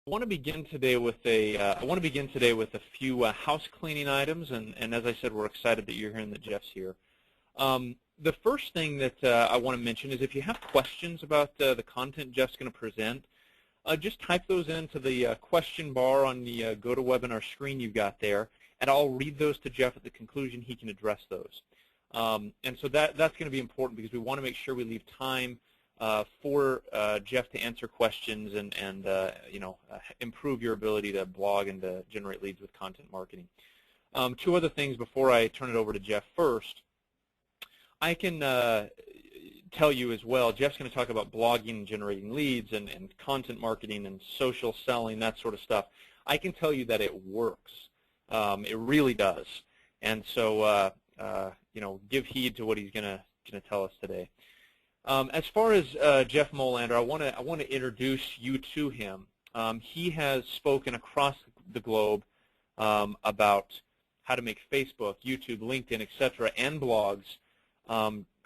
I want to begin today with a few house cleaning items, and as I said, we're excited that you're here and that Jeff's here. The first thing that I want to mention is if you have questions about the content Jeff's going to present, just type those into the question bar on the GoToWebinar screen you've got there, and I'll read those to Jeff at the conclusion. He can address those. And so that's going to be important because we want to make sure we leave time for Jeff to answer questions and improve your ability to blog and to generate leads with content marketing. Two other things before I turn it over to Jeff. First, I can tell you as well, Jeff's going to talk about blogging and generating leads and content marketing and social selling, that sort of stuff. I can tell you that it works. It really does. And so, give heed to what he's going to tell us today. As far as Jeff Molander, I want to introduce you to him. He has spoken across the globe about how to make Facebook, YouTube, LinkedIn, etc., and blogs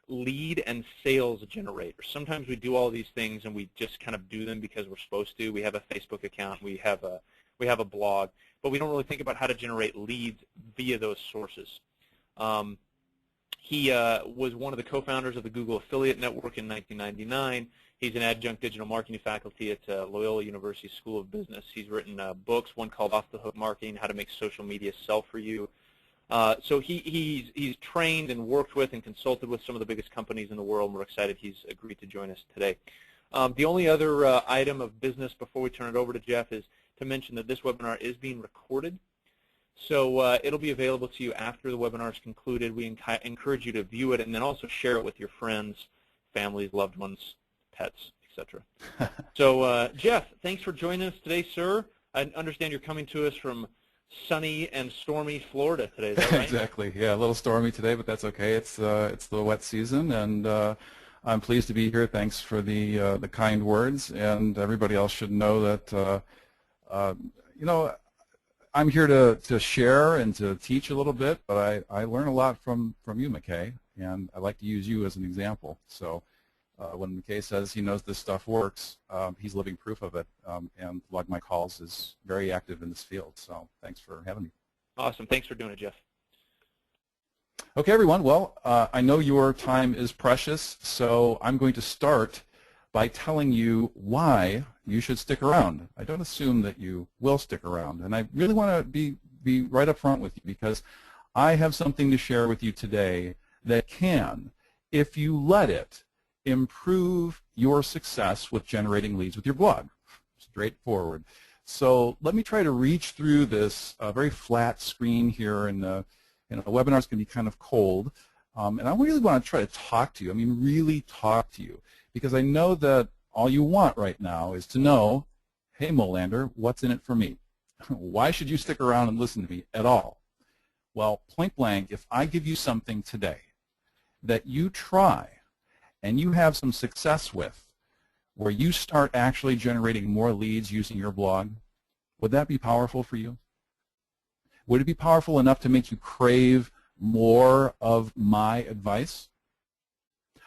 lead and sales generators. Sometimes we do all these things and we just kind of do them because we're supposed to. We have a Facebook account, we have a blog, but we don't really think about how to generate leads via those sources. He was one of the co-founders of the Google Affiliate Network in 1999. He's an adjunct digital marketing faculty at Loyola University School of Business. He's written books, one called Off the Hook Marketing, How to Make Social Media Sell for You. So he's trained and worked with and consulted with some of the biggest companies in the world, and we're excited he's agreed to join us today. The only other item of business before we turn it over to Jeff is to mention that this webinar is being recorded. So it'll be available to you after the webinar is concluded. We encourage you to view it and then also share it with your friends, families, loved ones, pets, etc. So Jeff, thanks for joining us today, sir. I understand you're coming to us from sunny and stormy Florida today, is that right? Exactly. Yeah, a little stormy today, but that's okay. It's the wet season, and I'm pleased to be here. Thanks for the kind words, and everybody else should know that I'm here to share and to teach a little bit, but I learn a lot from you, McKay, and I like to use you as an example. So when McKay says he knows this stuff works, he's living proof of it, and Log My Calls is very active in this field. So thanks for having me. Awesome. Thanks for doing it, Jeff. Okay, everyone. Well, I know your time is precious, so I'm going to start by telling you why you should stick around. I don't assume that you will stick around, and I really want to be right up front with you because I have something to share with you today that can, if you let it, improve your success with generating leads with your blog. Straightforward. So let me try to reach through this very flat screen here, and the webinar's going to be kind of cold, and I really want to try to talk to you. I mean, really talk to you. Because I know that all you want right now is to know, hey, Molander, what's in it for me? Why should you stick around and listen to me at all? Well, point blank, if I give you something today that you try and you have some success with, where you start actually generating more leads using your blog, would that be powerful for you? Would it be powerful enough to make you crave more of my advice?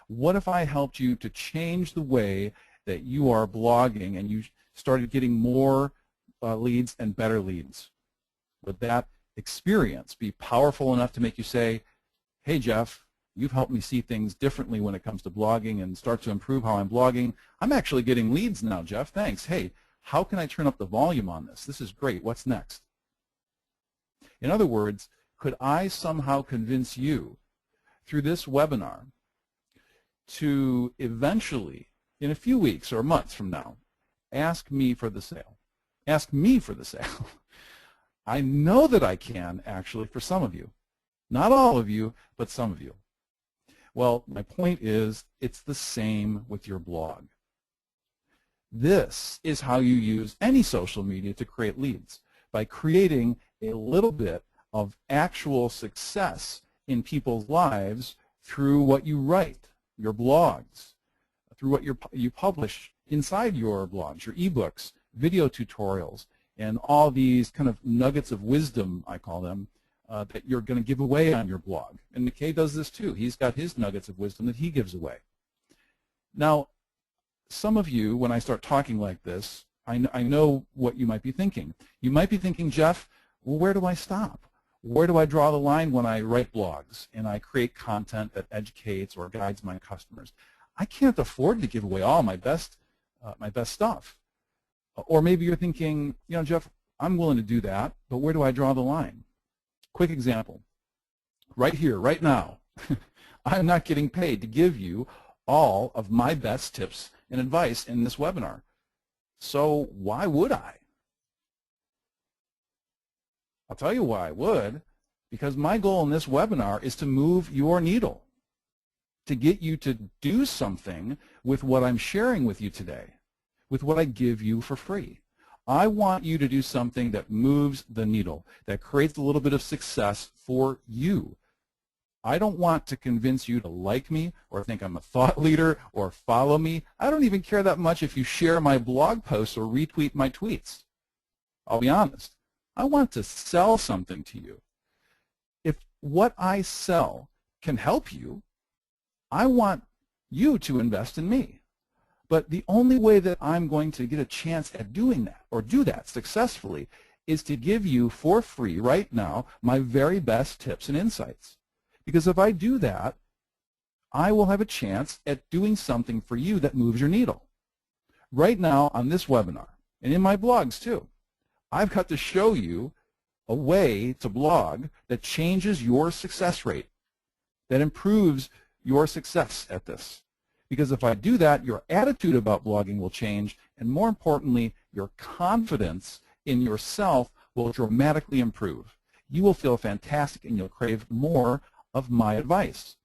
What if I helped you to change the way that you are blogging and you started getting more leads and better leads? Would that experience be powerful enough to make you say, hey, Jeff, you've helped me see things differently when it comes to blogging and start to improve how I'm blogging. I'm actually getting leads now, Jeff. Thanks. Hey, how can I turn up the volume on this? This is great. What's next? In other words, could I somehow convince you through this webinar to eventually, in a few weeks or months from now, ask me for the sale? Ask me for the sale. I know that I can, actually, for some of you. Not all of you, but some of you. Well, my point is, it's the same with your blog. This is how you use any social media to create leads, by creating a little bit of actual success in people's lives through what you write, your blogs, through what you publish inside your blogs, your ebooks, video tutorials, and all these kind of nuggets of wisdom, I call them, that you're going to give away on your blog. And McKay does this too. He's got his nuggets of wisdom that he gives away. Now, some of you, when I start talking like this, I know what you might be thinking. You might be thinking, Jeff, well, where do I stop? Where do I draw the line when I write blogs and I create content that educates or guides my customers? I can't afford to give away all my best stuff. Or maybe you're thinking, you know, Jeff, I'm willing to do that, but where do I draw the line? Quick example. Right here, right now, I'm not getting paid to give you all of my best tips and advice in this webinar. So why would I? I'll tell you why I would. Because my goal in this webinar is to move your needle, to get you to do something with what I'm sharing with you today, with what I give you for free. I want you to do something that moves the needle, that creates a little bit of success for you. I don't want to convince you to like me or think I'm a thought leader or follow me. I don't even care that much if you share my blog posts or retweet my tweets. I'll be honest. I want to sell something to you. If what I sell can help you, I want you to invest in me. But the only way that I'm going to get a chance at doing that or do that successfully is to give you for free right now my very best tips and insights. Because if I do that, I will have a chance at doing something for you that moves your needle. Right now on this webinar, and in my blogs too, I've got to show you a way to blog that changes your success rate, that improves your success at this. Because if I do that, your attitude about blogging will change, and more importantly, your confidence in yourself will dramatically improve. You will feel fantastic and you'll crave more of my advice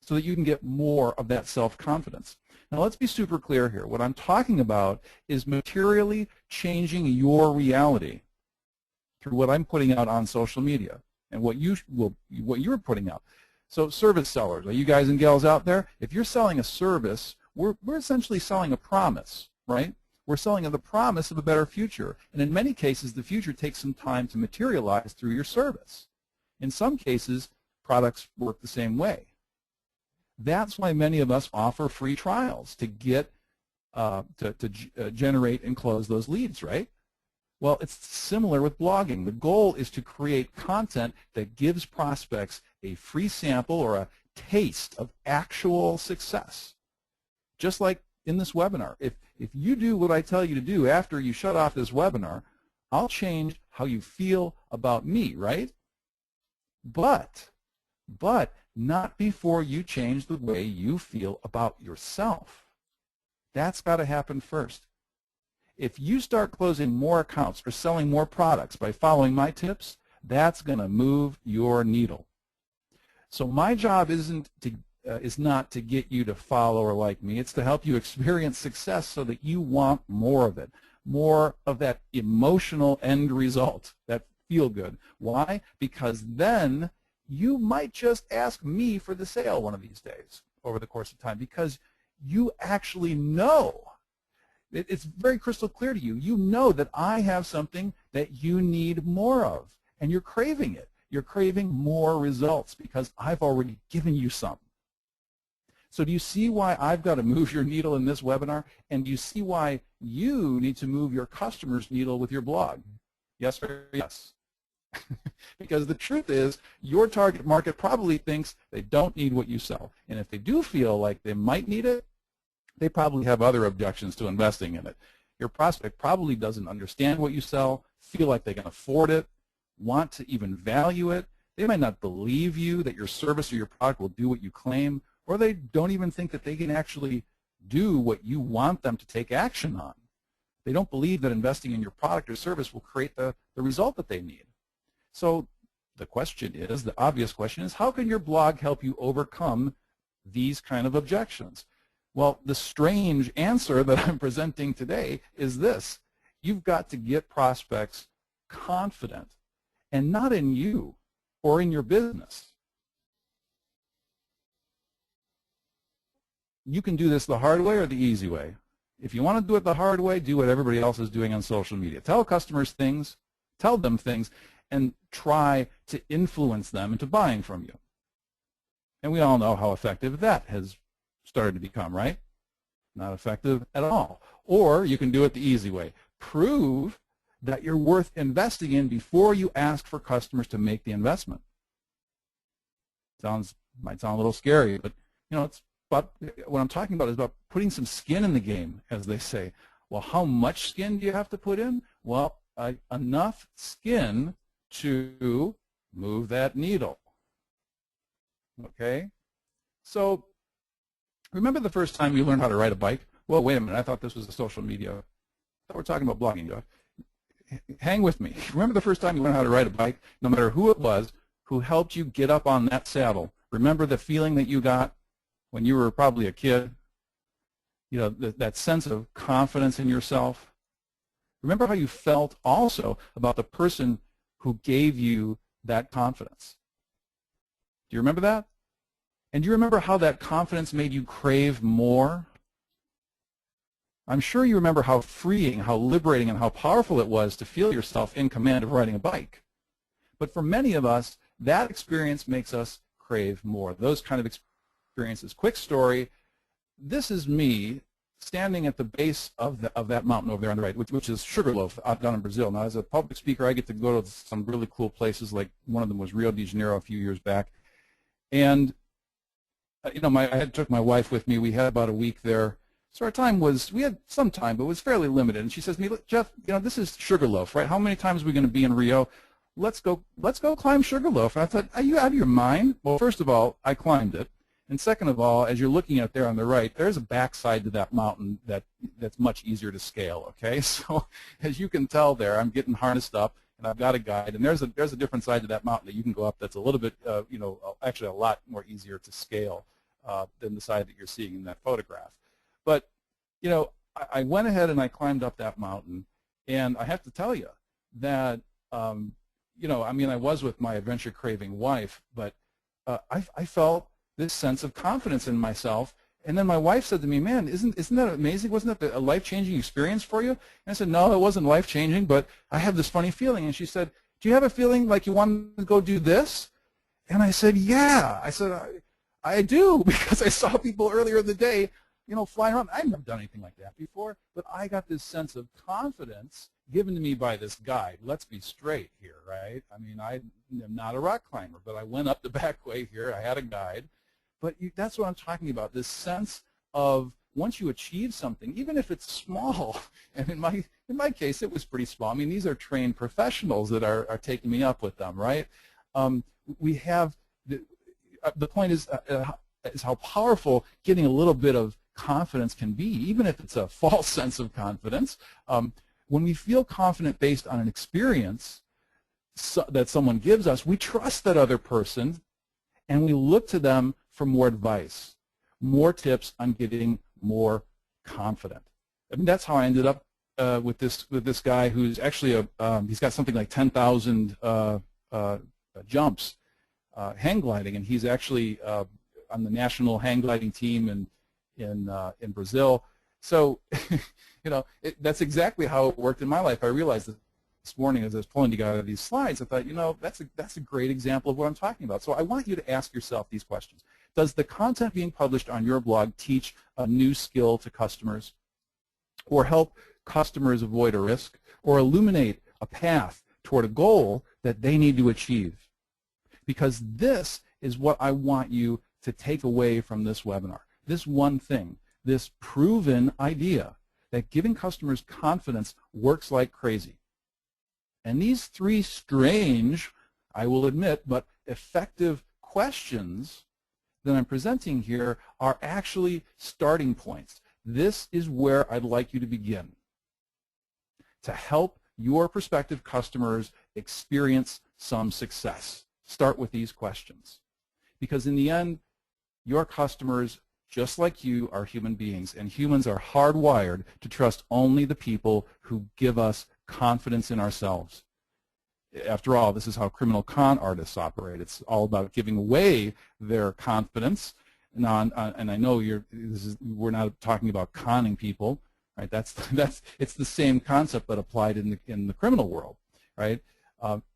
so that you can get more of that self-confidence. Now let's be super clear here. What I'm talking about is materially changing your reality through what I'm putting out on social media and what you're putting out. So service sellers, are you guys and gals out there? If you're selling a service, we're essentially selling a promise, right? We're selling the promise of a better future. And in many cases, the future takes some time to materialize through your service. In some cases, products work the same way. That's why many of us offer free trials to get generate and close those leads, right? Well, it's similar with blogging. The goal is to create content that gives prospects a free sample or a taste of actual success. Just like in this webinar. If you do what I tell you to do after you shut off this webinar, I'll change how you feel about me, right? But not before you change the way you feel about yourself. That's got to happen first. If you start closing more accounts or selling more products by following my tips, that's going to move your needle. So my job is not to get you to follow or like me. It's to help you experience success so that you want more of it, more of that emotional end result, that feel good. Why? Because then you might just ask me for the sale one of these days over the course of time because you actually know. It's very crystal clear to you. You know that I have something that you need more of, and you're craving it. You're craving more results because I've already given you some. So do you see why I've got to move your needle in this webinar? And do you see why you need to move your customer's needle with your blog? Yes or yes? Because the truth is, your target market probably thinks they don't need what you sell. And if they do feel like they might need it, they probably have other objections to investing in it. Your prospect probably doesn't understand what you sell, feel like they can afford it, want to even value it. They might not believe you that your service or your product will do what you claim, or they don't even think that they can actually do what you want them to take action on. They don't believe that investing in your product or service will create the result that they need. So the question is, the obvious question is, how can your blog help you overcome these kind of objections? Well, the strange answer that I'm presenting today is this. You've got to get prospects confident, and not in you or in your business. You can do this the hard way or the easy way. If you want to do it the hard way, do what everybody else is doing on social media. Tell customers things, tell them things, and try to influence them into buying from you. And we all know how effective that has started to become, right? Not effective at all. Or you can do it the easy way. prove that you're worth investing in before you ask for customers to make the investment. Might sound a little scary, but it's about, what I'm talking about is about putting some skin in the game, as they say. Well, how much skin do you have to put in? Well, enough skin to move that needle. Okay? So, remember the first time you learned how to ride a bike? Well, wait a minute, I thought this was a social media. I thought we're talking about blogging, Jeff. Hang with me. Remember the first time you learned how to ride a bike? No matter who it was who helped you get up on that saddle. Remember the feeling that you got when you were probably a kid? That sense of confidence in yourself. Remember how you felt also about the person who gave you that confidence. Do you remember that? And do you remember how that confidence made you crave more? I'm sure you remember how freeing, how liberating, and how powerful it was to feel yourself in command of riding a bike. But for many of us, that experience makes us crave more. Those kind of experiences. Quick story. This is me standing at the base of that mountain over there on the right, which is Sugarloaf out down in Brazil. Now, as a public speaker, I get to go to some really cool places. Like one of them was Rio de Janeiro a few years back, and I took my wife with me. We had about a week there, so our time we had some time, but it was fairly limited. And she says to me, "Look, Jeff, this is Sugarloaf, right? How many times are we going to be in Rio? Let's go climb Sugarloaf." And I thought, are you out of your mind? Well, first of all, I climbed it. And second of all, as you're looking at there on the right, there's a backside to that mountain that's much easier to scale, okay? So as you can tell there, I'm getting harnessed up, and I've got a guide, and there's a different side to that mountain that you can go up that's a little bit, actually a lot more easier to scale than the side that you're seeing in that photograph. But, I went ahead and I climbed up that mountain, and I have to tell you that, I was with my adventure-craving wife, but I felt this sense of confidence in myself. And then my wife said to me, "Man, isn't that amazing? Wasn't that a life-changing experience for you?" And I said, "No, it wasn't life-changing, but I have this funny feeling." And she said, "Do you have a feeling like you want to go do this?" And I said, "Yeah." I said, I do, because I saw people earlier in the day, flying around. I've never done anything like that before, but I got this sense of confidence given to me by this guide. Let's be straight here, right? I mean, I am not a rock climber, but I went up the back way here. I had a guide. But that's what I'm talking about, this sense of once you achieve something, even if it's small, and in my case, it was pretty small. I mean, these are trained professionals that are taking me up with them, right? We have, the point is how powerful getting a little bit of confidence can be, even if it's a false sense of confidence. When we feel confident based on an experience that someone gives us, we trust that other person, and we look to them for more advice, more tips on getting more confident. I mean, that's how I ended up with this guy who's actually he's got something like 10,000 jumps hang gliding, and he's actually on the national hang gliding team in Brazil. So, that's exactly how it worked in my life. I realized that this morning as I was pulling together these slides, I thought, that's a great example of what I'm talking about. So I want you to ask yourself these questions. Does the content being published on your blog teach a new skill to customers, or help customers avoid a risk, or illuminate a path toward a goal that they need to achieve? Because this is what I want you to take away from this webinar. This one thing, this proven idea that giving customers confidence works like crazy. And these three strange, I will admit, but effective questions that I'm presenting here are actually starting points. This is where I'd like you to begin to help your prospective customers experience some success. Start with these questions, because in the end, your customers, just like you, are human beings, and humans are hardwired to trust only the people who give us confidence in ourselves. After all, this is how criminal con artists operate. It's all about giving away their confidence. And I know we're not talking about conning people, right? It's the same concept but applied in the criminal world, right?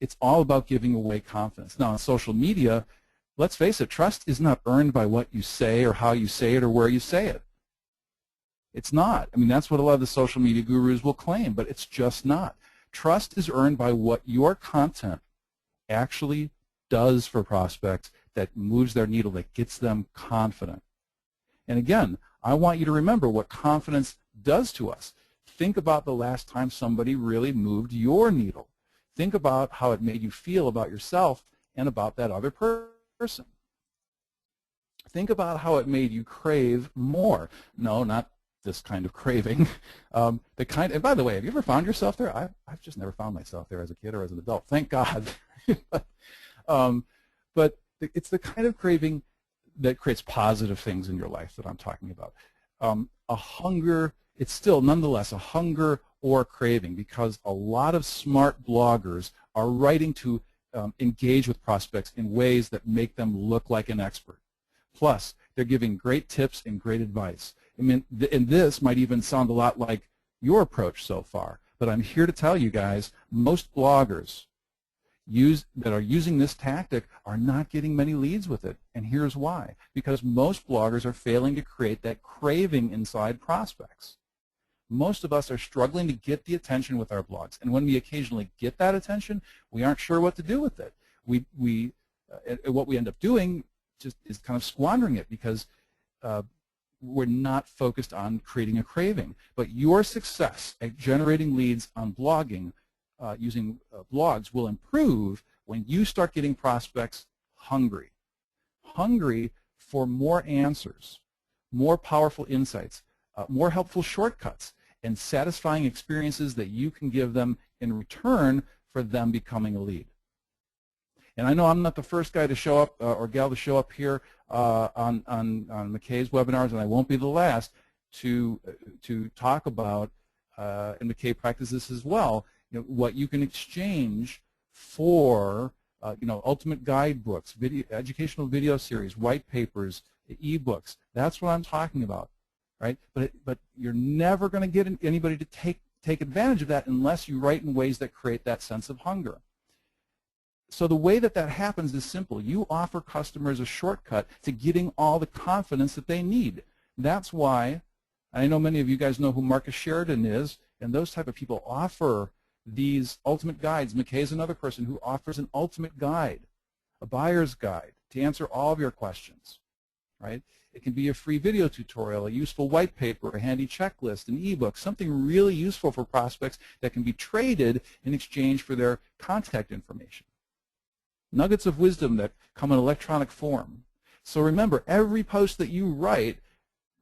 It's all about giving away confidence. Now, on social media, let's face it, trust is not earned by what you say or how you say it or where you say it. It's not. I mean, that's what a lot of the social media gurus will claim, but it's just not. Trust is earned by what your content actually does for prospects, that moves their needle, that gets them confident. And again, I want you to remember what confidence does to us. Think about the last time somebody really moved your needle. Think about how it made you feel about yourself and about that other person. Think about how it made you crave more. No, not this kind of craving. And by the way, have you ever found yourself there? I've just never found myself there as a kid or as an adult. Thank God. But it's the kind of craving that creates positive things in your life that I'm talking about. A hunger, it's still nonetheless a hunger or craving, because a lot of smart bloggers are writing to engage with prospects in ways that make them look like an expert. Plus, they're giving great tips and great advice. I mean, and this might even sound a lot like your approach so far, but I'm here to tell you guys, most bloggers that are using this tactic are not getting many leads with it. And here's why. Because most bloggers are failing to create that craving inside prospects. Most of us are struggling to get the attention with our blogs. And when we occasionally get that attention, we aren't sure what to do with it. What we end up doing just is kind of squandering it, because we're not focused on creating a craving. But your success at generating leads on blogging using blogs will improve when you start getting prospects hungry. Hungry for more answers, more powerful insights, more helpful shortcuts, and satisfying experiences that you can give them in return for them becoming a lead. And I know I'm not the first guy to show up or gal to show up here on McKay's webinars, and I won't be the last to talk about, and McKay practices as well, what you can exchange for ultimate guidebooks, educational video series, white papers, e-books. That's what I'm talking about, right? But you're never going to get anybody to take advantage of that unless you write in ways that create that sense of hunger. So the way that happens is simple. You offer customers a shortcut to getting all the confidence that they need. That's why, I know many of you guys know who Marcus Sheridan is, and those type of people offer these ultimate guides. McKay is another person who offers an ultimate guide, a buyer's guide, to answer all of your questions, right? It can be a free video tutorial, a useful white paper, a handy checklist, an ebook, something really useful for prospects that can be traded in exchange for their contact information. Nuggets of wisdom that come in electronic form. So remember, every post that you write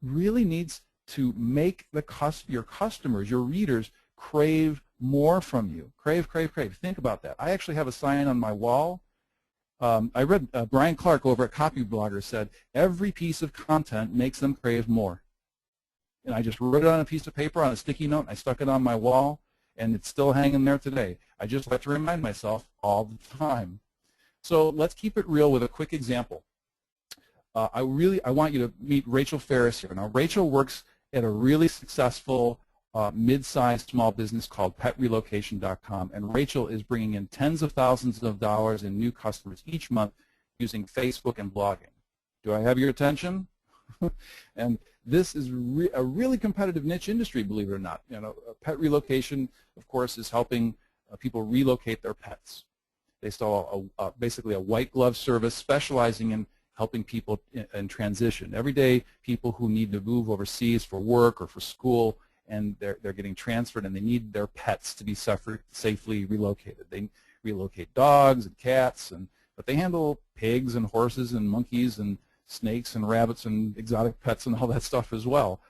really needs to make your customers, your readers, crave more from you. Crave, crave, crave. Think about that. I actually have a sign on my wall. I read Brian Clark over at Copyblogger said, every piece of content makes them crave more. And I just wrote it on a piece of paper on a sticky note, and I stuck it on my wall, and it's still hanging there today. I just like to remind myself all the time. So let's keep it real with a quick example. I want you to meet Rachel Ferris here. Now, Rachel works at a really successful mid-sized small business called petrelocation.com, and Rachel is bringing in tens of thousands of dollars in new customers each month using Facebook and blogging. Do I have your attention? And this is a really competitive niche industry, believe it or not. Pet relocation, of course, is helping people relocate their pets. They sell basically a white glove service specializing in helping people in transition. Every day, people who need to move overseas for work or for school, and they're getting transferred, and they need their pets to be safely relocated. They relocate dogs and cats, but they handle pigs and horses and monkeys and snakes and rabbits and exotic pets and all that stuff as well.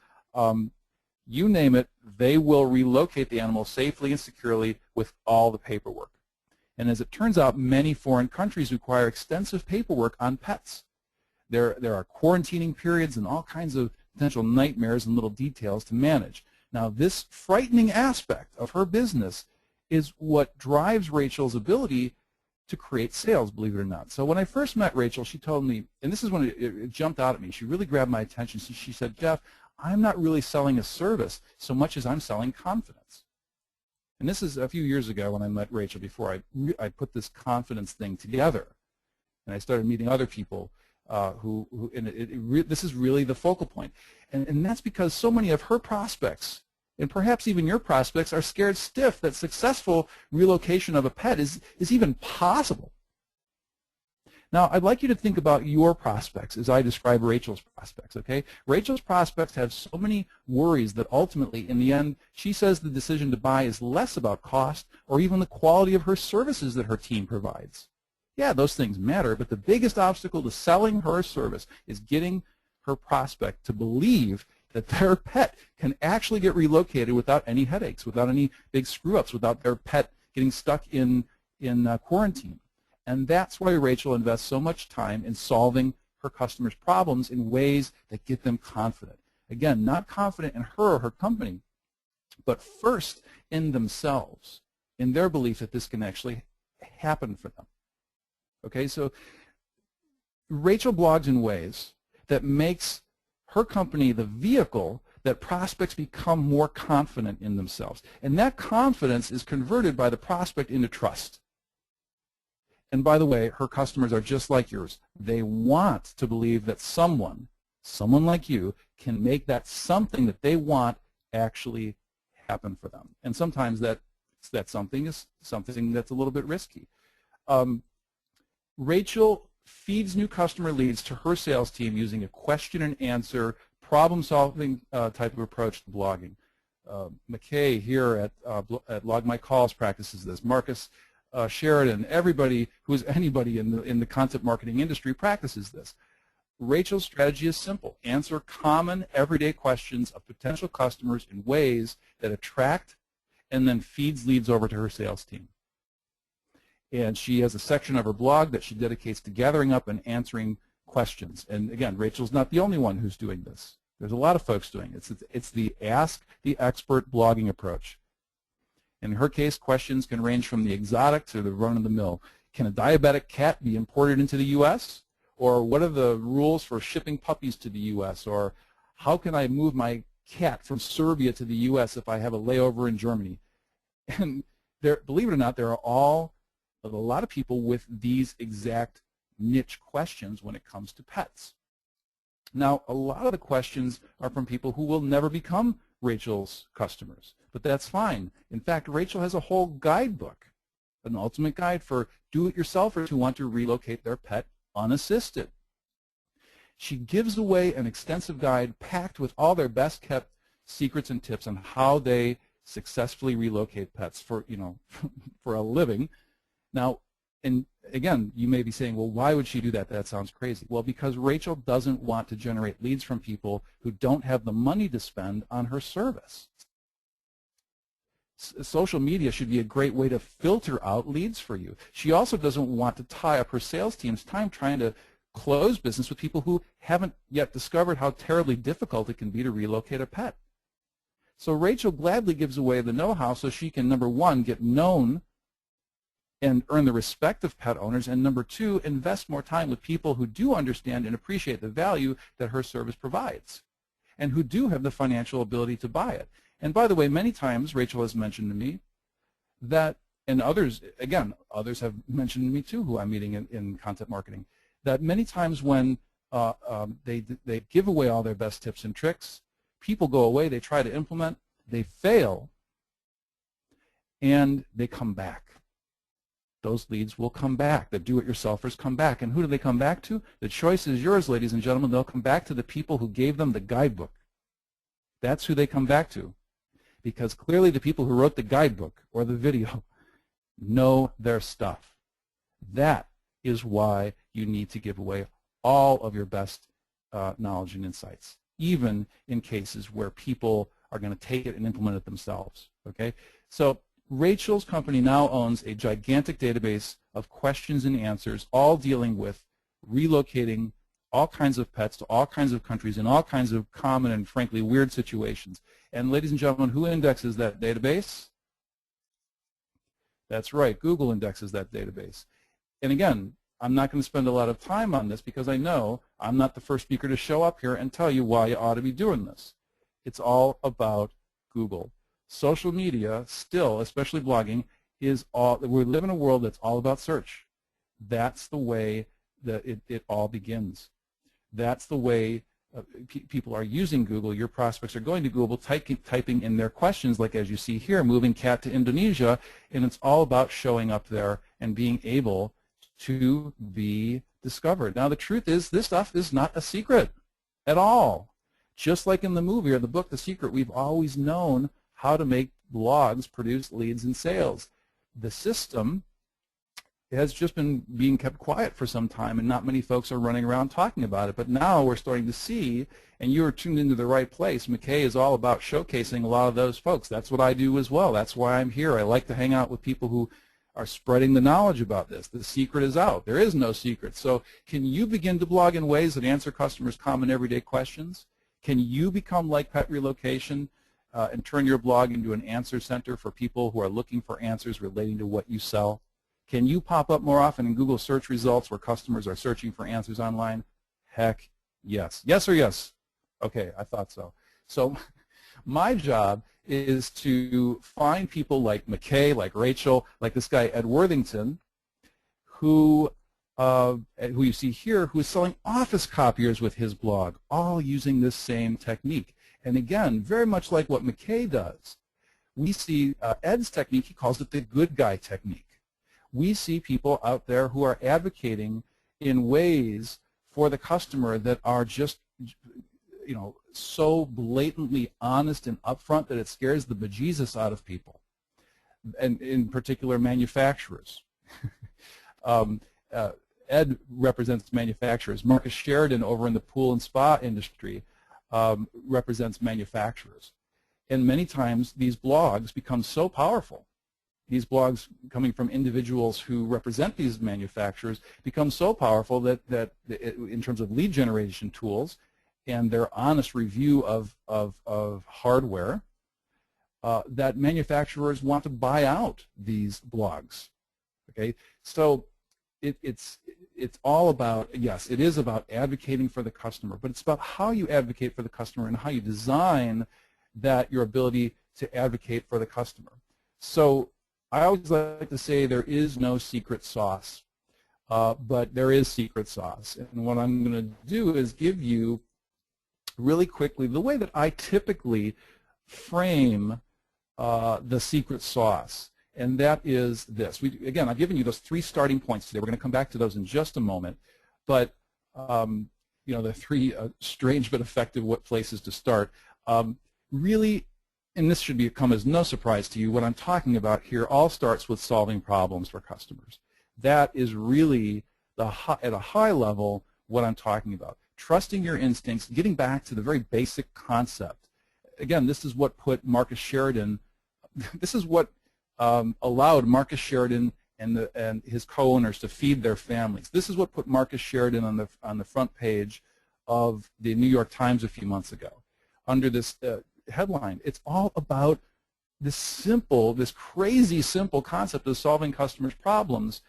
You name it, they will relocate the animal safely and securely with all the paperwork. And as it turns out, many foreign countries require extensive paperwork on pets. There are quarantining periods and all kinds of potential nightmares and little details to manage. Now, this frightening aspect of her business is what drives Rachel's ability to create sales, believe it or not. So when I first met Rachel, she told me, and this is when it jumped out at me, she really grabbed my attention. She said, Jeff, I'm not really selling a service so much as I'm selling confidence. And this is a few years ago when I met Rachel, before I put this confidence thing together. And I started meeting other people this is really the focal point. And that's because so many of her prospects, and perhaps even your prospects, are scared stiff that successful relocation of a pet is even possible. Now, I'd like you to think about your prospects as I describe Rachel's prospects, okay? Rachel's prospects have so many worries that ultimately, in the end, she says the decision to buy is less about cost or even the quality of her services that her team provides. Yeah, those things matter, but the biggest obstacle to selling her service is getting her prospect to believe that their pet can actually get relocated without any headaches, without any big screw-ups, without their pet getting stuck in quarantine. And that's why Rachel invests so much time in solving her customers' problems in ways that get them confident. Again, not confident in her or her company, but first in themselves, in their belief that this can actually happen for them. Okay, so Rachel blogs in ways that makes her company the vehicle that prospects become more confident in themselves. And that confidence is converted by the prospect into trust. And by the way, her customers are just like yours. They want to believe that someone like you, can make that something that they want actually happen for them. And sometimes that something is something that's a little bit risky. Rachel feeds new customer leads to her sales team using a question and answer, problem-solving type of approach to blogging. McKay here at Log My Calls practices this. Marcus Sheridan, everybody who is anybody in the content marketing industry practices this. Rachel's strategy is simple. Answer common, everyday questions of potential customers in ways that attract and then feeds leads over to her sales team. And she has a section of her blog that she dedicates to gathering up and answering questions. And again, Rachel's not the only one who's doing this. There's a lot of folks doing it. It's the Ask the Expert blogging approach. In her case, questions can range from the exotic to the run-of-the-mill. Can a diabetic cat be imported into the U.S.? Or what are the rules for shipping puppies to the U.S.? Or how can I move my cat from Serbia to the U.S. if I have a layover in Germany? And believe it or not, there are a lot of people with these exact niche questions when it comes to pets. Now, a lot of the questions are from people who will never become Rachel's customers, but that's fine. In fact, Rachel has a whole guidebook, an ultimate guide for do-it-yourselfers who want to relocate their pet unassisted. She gives away an extensive guide packed with all their best-kept secrets and tips on how they successfully relocate pets for a living. Now, and again, you may be saying, well, why would she do that? That sounds crazy. Well, because Rachel doesn't want to generate leads from people who don't have the money to spend on her service. Social media should be a great way to filter out leads for you. She also doesn't want to tie up her sales team's time trying to close business with people who haven't yet discovered how terribly difficult it can be to relocate a pet. So Rachel gladly gives away the know-how so she can, number one, get known and earn the respect of pet owners, and number two, invest more time with people who do understand and appreciate the value that her service provides and who do have the financial ability to buy it. And by the way, many times Rachel has mentioned to me that, and others have mentioned to me too who I'm meeting in content marketing, that many times when they give away all their best tips and tricks, people go away, they try to implement, they fail, and they come back. Those leads will come back. The do-it-yourselfers come back. And who do they come back to? The choice is yours, ladies and gentlemen. They'll come back to the people who gave them the guidebook. That's who they come back to. Because clearly the people who wrote the guidebook or the video know their stuff. That is why you need to give away all of your best knowledge and insights, even in cases where people are going to take it and implement it themselves. Okay? So Rachel's company now owns a gigantic database of questions and answers, all dealing with relocating all kinds of pets to all kinds of countries in all kinds of common and frankly weird situations. And ladies and gentlemen, who indexes that database? That's right, Google indexes that database. And again, I'm not going to spend a lot of time on this because I know I'm not the first speaker to show up here and tell you why you ought to be doing this. It's all about Google. Social media still, especially blogging, we live in a world that's all about search. That's the way that it all begins. That's the way people are using Google. Your prospects are going to Google, typing in their questions, like as you see here, moving cat to Indonesia, and it's all about showing up there and being able to be discovered. Now the truth is, this stuff is not a secret at all. Just like in the movie or the book, The Secret, we've always known how to make blogs produce leads and sales. The system has just been being kept quiet for some time, and not many folks are running around talking about it. But now we're starting to see, and you are tuned into the right place. McKay is all about showcasing a lot of those folks. That's what I do as well. That's why I'm here. I like to hang out with people who are spreading the knowledge about this. The secret is out. There is no secret. So can you begin to blog in ways that answer customers' common everyday questions? Can you become like Pet Relocation and turn your blog into an answer center for people who are looking for answers relating to what you sell? Can you pop up more often in Google search results where customers are searching for answers online? Heck yes. Yes or yes? Okay, I thought so. So my job is to find people like McKay, like Rachel, like this guy Ed Worthington, who you see here, who is selling office copiers with his blog, all using this same technique. And again, very much like what McKay does, we see Ed's technique, he calls it the good guy technique. We see people out there who are advocating in ways for the customer that are just, you know, so blatantly honest and upfront that it scares the bejesus out of people, and in particular manufacturers. Ed represents manufacturers. Marcus Sheridan over in the pool and spa industry represents manufacturers. And many times these blogs become so powerful. These blogs coming from individuals who represent these manufacturers become so powerful that in terms of lead generation tools and their honest review of hardware, that manufacturers want to buy out these blogs. Okay, so it's all about, yes, it is about advocating for the customer, but it's about how you advocate for the customer and how you design that your ability to advocate for the customer. So I always like to say there is no secret sauce, but there is secret sauce. And what I'm going to do is give you really quickly the way that I typically frame the secret sauce. And that is this. Again, I've given you those 3 starting points today. We're going to come back to those in just a moment. But you know, the 3 strange but effective places to start. Really, and this should come as no surprise to you, what I'm talking about here all starts with solving problems for customers. That is really, at a high level, what I'm talking about. Trusting your instincts, getting back to the very basic concept. Again, this is what put Marcus Sheridan, this is what allowed Marcus Sheridan and his co-owners to feed their families. This is what put Marcus Sheridan on the front page of the New York Times a few months ago under this headline. It's all about this crazy simple concept of solving customers' problems,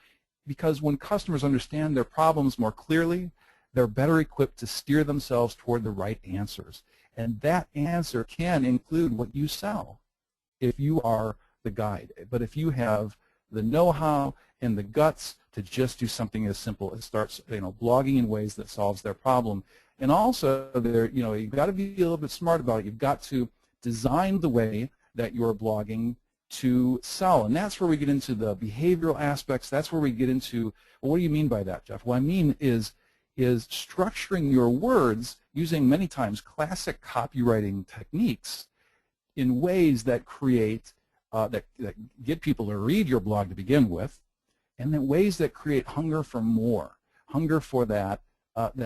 because when customers understand their problems more clearly, they're better equipped to steer themselves toward the right answers. And that answer can include what you sell if you are the guide. But if you have the know-how and the guts to just do something as simple as start, blogging in ways that solves their problem. And also, you've got to be a little bit smart about it. You've got to design the way that you're blogging to sell. And that's where we get into the behavioral aspects. That's where we get into, well, what do you mean by that, Jeff? What I mean is structuring your words using many times classic copywriting techniques in ways that create, that get people to read your blog to begin with, and then ways that create hunger for more, hunger for that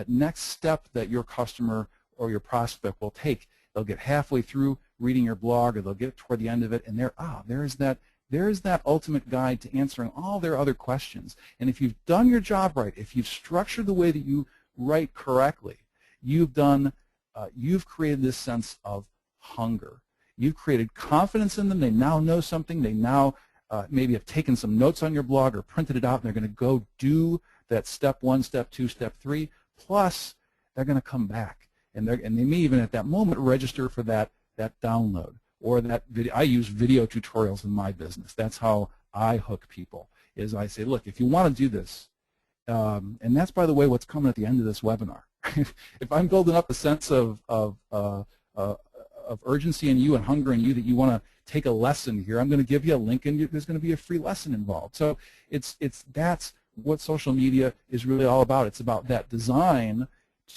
next step that your customer or your prospect will take. They'll get halfway through reading your blog, or they'll get toward the end of it, and there's that ultimate guide to answering all their other questions. And if you've done your job right, if you've structured the way that you write correctly, you've created this sense of hunger. You've created confidence in them. They now know something. They now maybe have taken some notes on your blog or printed it out, and they're going to go do that step 1, step 2, step 3. Plus, they're going to come back, and they may even at that moment register for that download or that video. I use video tutorials in my business. That's how I hook people. Is I say, look, if you want to do this, and that's, by the way, what's coming at the end of this webinar. If I'm building up a sense of urgency in you and hunger in you that you want to take a lesson here, I'm going to give you a link, and there's going to be a free lesson involved. So that's what social media is really all about. It's about that design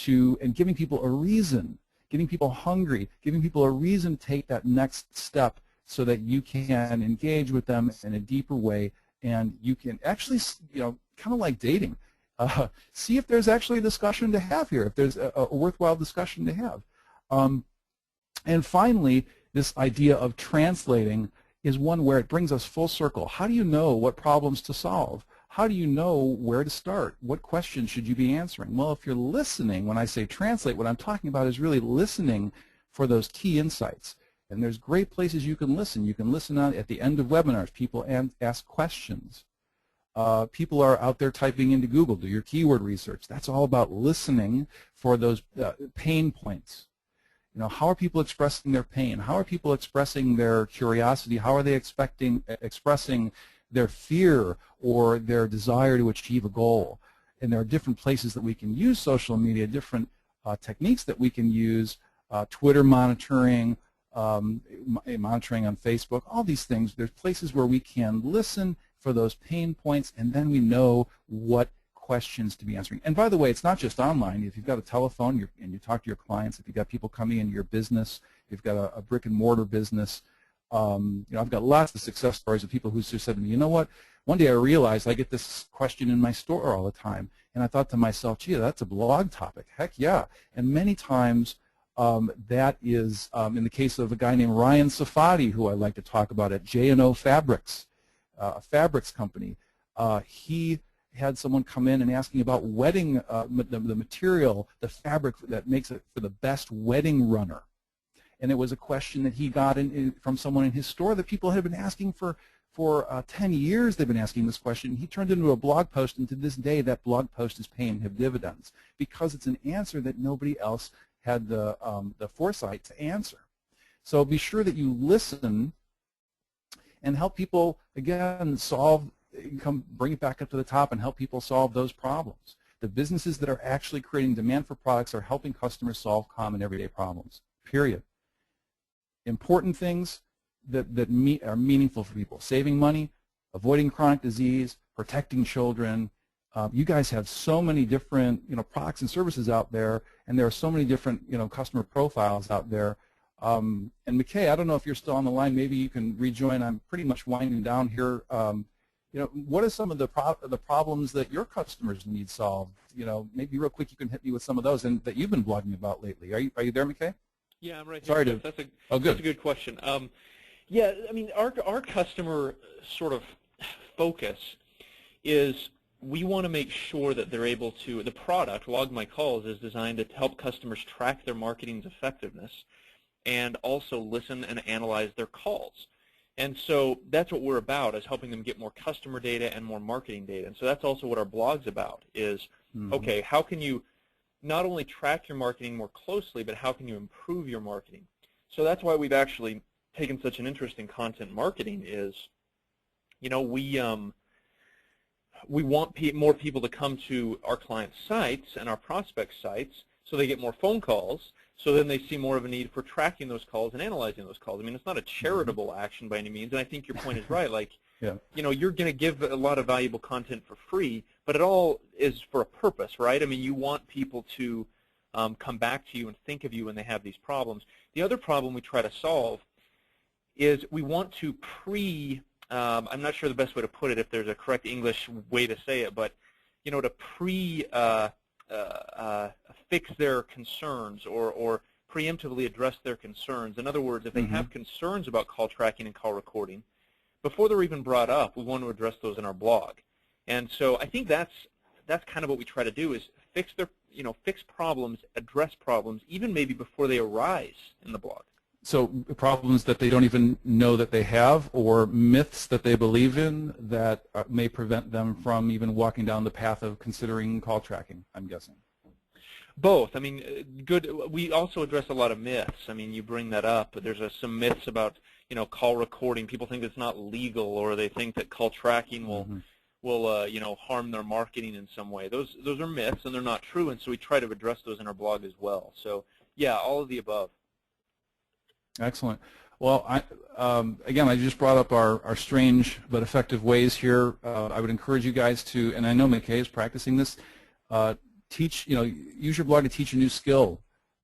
and giving people a reason, getting people hungry, giving people a reason to take that next step so that you can engage with them in a deeper way, and you can actually, kind of like dating, see if there's actually a discussion to have here, if there's a worthwhile discussion to have. And finally, this idea of translating is one where it brings us full circle. How do you know what problems to solve? How do you know where to start? What questions should you be answering? Well, if you're listening, when I say translate, what I'm talking about is really listening for those key insights. And there's great places you can listen. You can listen at the end of webinars. People ask questions. People are out there typing into Google. Do your keyword research. That's all about listening for those pain points. How are people expressing their pain? How are people expressing their curiosity? How are they expressing their fear or their desire to achieve a goal? And there are different places that we can use social media, different techniques that we can use, Twitter monitoring, monitoring on Facebook, all these things. There's places where we can listen for those pain points, and then we know what questions to be answering. And by the way, it's not just online. If you've got a telephone and you talk to your clients, if you've got people coming into your business, you've got a brick and mortar business, I've got lots of success stories of people who just said to me, you know what, one day I realized I get this question in my store all the time, and I thought to myself, gee, that's a blog topic. Heck yeah. And many times that is, in the case of a guy named Ryan Safadi, who I like to talk about at J&O Fabrics, a fabrics company. He had someone come in and asking about wedding, the material, the fabric that makes it for the best wedding runner. And it was a question that he got from someone in his store that people had been asking for 10 years. They've been asking this question. He turned it into a blog post, and to this day that blog post is paying him dividends because it's an answer that nobody else had the foresight to answer. So be sure that you listen and help people, again, bring it back up to the top and help people solve those problems. The businesses that are actually creating demand for products are helping customers solve common everyday problems, period. Important things that are meaningful for people: saving money, avoiding chronic disease, protecting children. You guys have so many different products and services out there, and there are so many different customer profiles out there. And McKay, I don't know if you're still on the line. Maybe you can rejoin. I'm pretty much winding down here. What are some of the problems that your customers need solved? Maybe real quick you can hit me with some of those and that you've been blogging about lately. Are you there, McKay? Yeah, I'm right here. Sorry, that's a good question. Yeah, I mean, our customer sort of focus is we want to make sure that they're able to, the product, Log My Calls, is designed to help customers track their marketing's effectiveness and also listen and analyze their calls. And so that's what we're about, is helping them get more customer data and more marketing data. And so that's also what our blog's about is, okay, how can you not only track your marketing more closely, but how can you improve your marketing? So that's why we've actually taken such an interest in content marketing is, we want more people to come to our clients' sites and our prospects' sites so they get more phone calls, so then they see more of a need for tracking those calls and analyzing those calls. I mean, it's not a charitable action by any means, and I think your point is right. Like, yeah. You're going to give a lot of valuable content for free, but it all is for a purpose, right? I mean, you want people to come back to you and think of you when they have these problems. The other problem we try to solve is we want to I'm not sure the best way to put it, if there's a correct English way to say it, but to fix their concerns or preemptively address their concerns. In other words, if they have concerns about call tracking and call recording, before they're even brought up, we want to address those in our blog. And so I think that's kind of what we try to do, is fix problems, address problems, even maybe before they arise in the blog. So problems that they don't even know that they have, or myths that they believe in that may prevent them from even walking down the path of considering call tracking, I'm guessing. Both. I mean, good. We also address a lot of myths. I mean, you bring that up, but there's some myths about, call recording. People think it's not legal, or they think that call tracking will you know, harm their marketing in some way. Those are myths, and they're not true, and so we try to address those in our blog as well. So yeah, all of the above. Excellent. Well, again, I just brought up our strange but effective ways here. I would encourage you guys to, and I know McKay is practicing this, use your blog to teach a new skill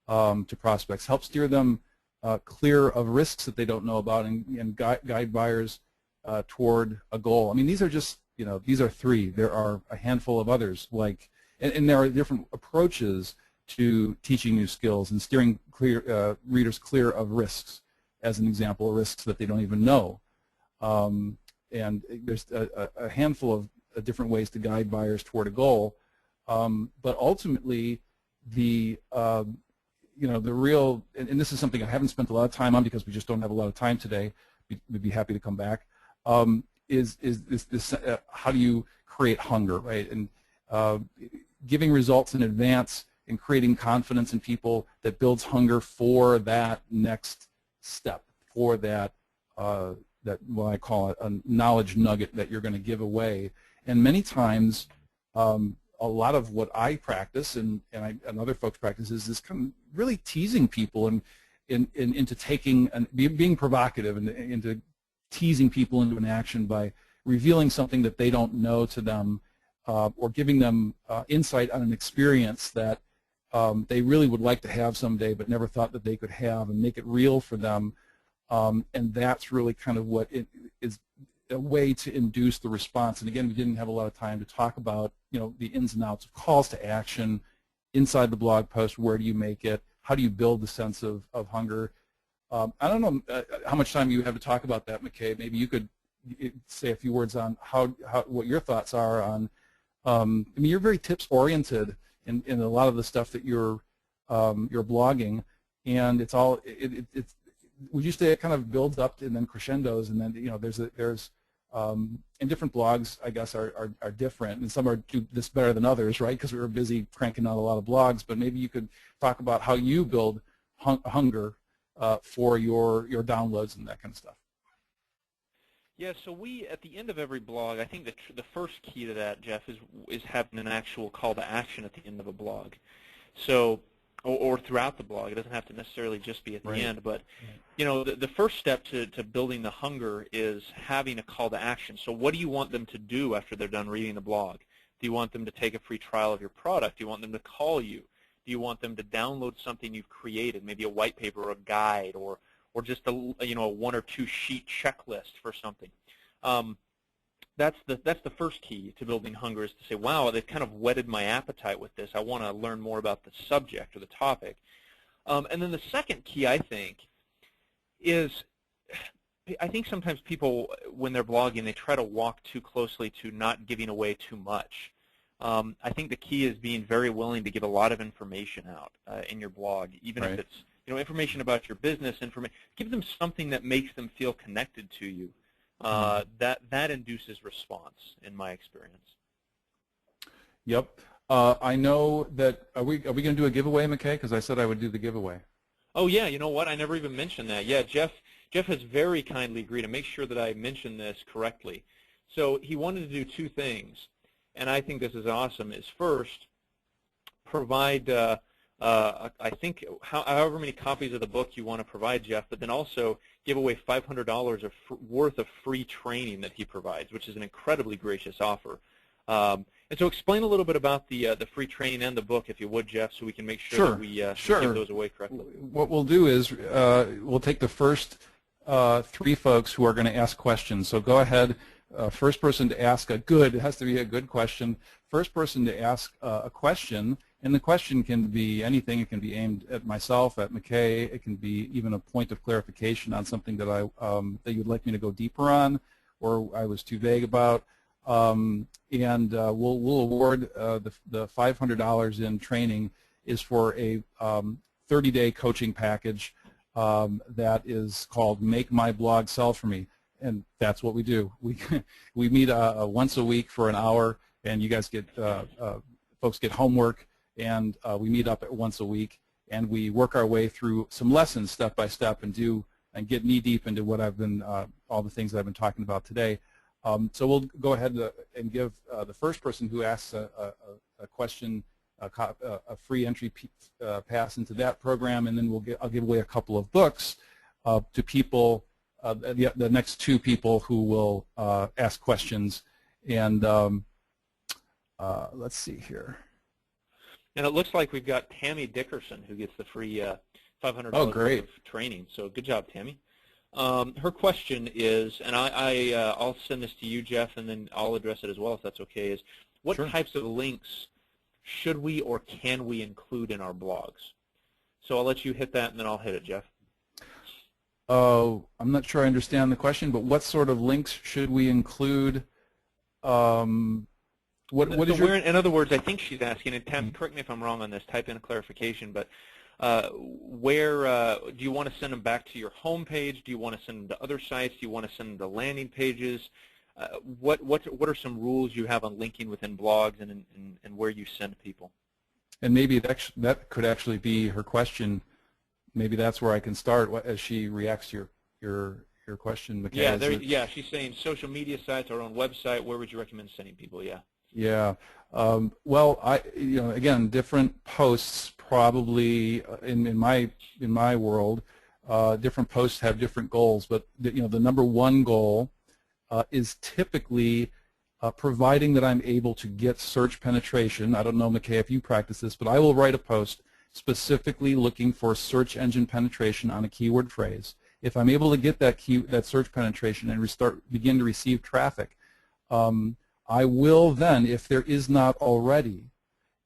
to prospects. Help steer them clear of risks that they don't know about, and guide buyers toward a goal. I mean, these are just, these are three. There are a handful of others, and there are different approaches to teaching new skills and steering readers clear of risks, as an example, risks that they don't even know. And there's a handful of different ways to guide buyers toward a goal. But ultimately, the real, and this is something I haven't spent a lot of time on because we just don't have a lot of time today. We'd be happy to come back. Is this how do you create hunger, right? And giving results in advance and creating confidence in people that builds hunger for that next step, for that what I call a knowledge nugget that you're going to give away. And many times, a lot of what I practice and other folks practice is this kind of really teasing people and into taking and being provocative and into teasing people into an action by revealing something that they don't know to them, or giving them insight on an experience that they really would like to have someday but never thought that they could have, and make it real for them. And that's really kind of what it is, a way to induce the response. And again, we didn't have a lot of time to talk about the ins and outs of calls to action inside the blog post. Where do you make it? How do you build the sense of hunger? I don't know how much time you have to talk about that, McKay. Maybe you could say a few words on what your thoughts are on. I mean, you're very tips oriented in a lot of the stuff that you're blogging, and it's all it's. Would you say it kind of builds up and then crescendos, and then there's and different blogs, I guess, are different, and some do this better than others, right? Because we were busy cranking out a lot of blogs. But maybe you could talk about how you build hunger for your downloads and that kind of stuff. Yeah, so we, at the end of every blog, I think the first key to that, Jeff, is having an actual call to action at the end of a blog. So, or throughout the blog. It doesn't have to necessarily just be at the end, but the first step to building the hunger is having a call to action. So what do you want them to do after they're done reading the blog? Do you want them to take a free trial of your product? Do you want them to call you? Do you want them to download something you've created, maybe a white paper or a guide, or just a one or two sheet checklist for something? That's the first key to building hunger, is to say, wow, they've kind of whetted my appetite with this. I want to learn more about the subject or the topic. And then the second key, I think, is I think sometimes people, when they're blogging, they try to walk too closely to not giving away too much. I think the key is being very willing to give a lot of information out in your blog, even if it's information about your business. Give them something that makes them feel connected to you. That induces response, in my experience. Yep. I know that. Are we going to do a giveaway, McKay? Because I said I would do the giveaway. Oh yeah. You know what? I never even mentioned that. Yeah, Jeff has very kindly agreed to make sure that I mention this correctly. So he wanted to do two things, and I think this is awesome. Is first, provide I think however many copies of the book you want to provide, Jeff, but then also give away $500 worth of free training that he provides, which is an incredibly gracious offer. And so explain a little bit about the free training and the book, if you would, Jeff, so we can make sure that we give those away correctly. What we'll do is we'll take the first three folks who are going to ask questions. So go ahead. First person to ask it has to be a good question. First person to ask a question, and the question can be anything. It can be aimed at myself, at McKay. It can be even a point of clarification on something that that you'd like me to go deeper on, or I was too vague about. And we'll award the $500 in training is for a 30-day coaching package that is called Make My Blog Sell For Me. And that's what we do. We meet once a week for an hour, and you guys get folks get homework, and we meet up once a week, and we work our way through some lessons step by step, and get knee deep into what I've been all the things that I've been talking about today. So we'll go ahead and give the first person who asks a question a free entry pass into that program, and then I'll give away a couple of books to people, the next two people who will ask questions. And let's see here. And it looks like we've got Tammy Dickerson who gets the free $500 great. of training. So good job, Tammy. Her question is, and I'll send this to you, Jeff, and then I'll address it as well if that's okay, is what Sure. types of links should we or can we include in our blogs? So I'll let you hit that, and then I'll hit it, Jeff. I'm not sure I understand the question, but what sort of links should we include? What is your... In other words, I think she's asking, and Tam, correct me if I'm wrong on this, type in a clarification, but where do you want to send them back to your home page? Do you want to send them to other sites? Do you want to send them to landing pages? What are some rules you have on linking within blogs and where you send people? And maybe that could actually be her question. Maybe that's where I can start as she reacts to your question, McKay. Yeah, she's saying social media sites, our own website. Where would you recommend sending people? Yeah. Yeah. Well, again, different posts probably in my world, different posts have different goals. But the number one goal is typically providing that I'm able to get search penetration. I don't know, McKay, if you practice this, but I will write a post specifically looking for search engine penetration on a keyword phrase. If I'm able to get that search penetration and begin to receive traffic, I will then, if there is not already,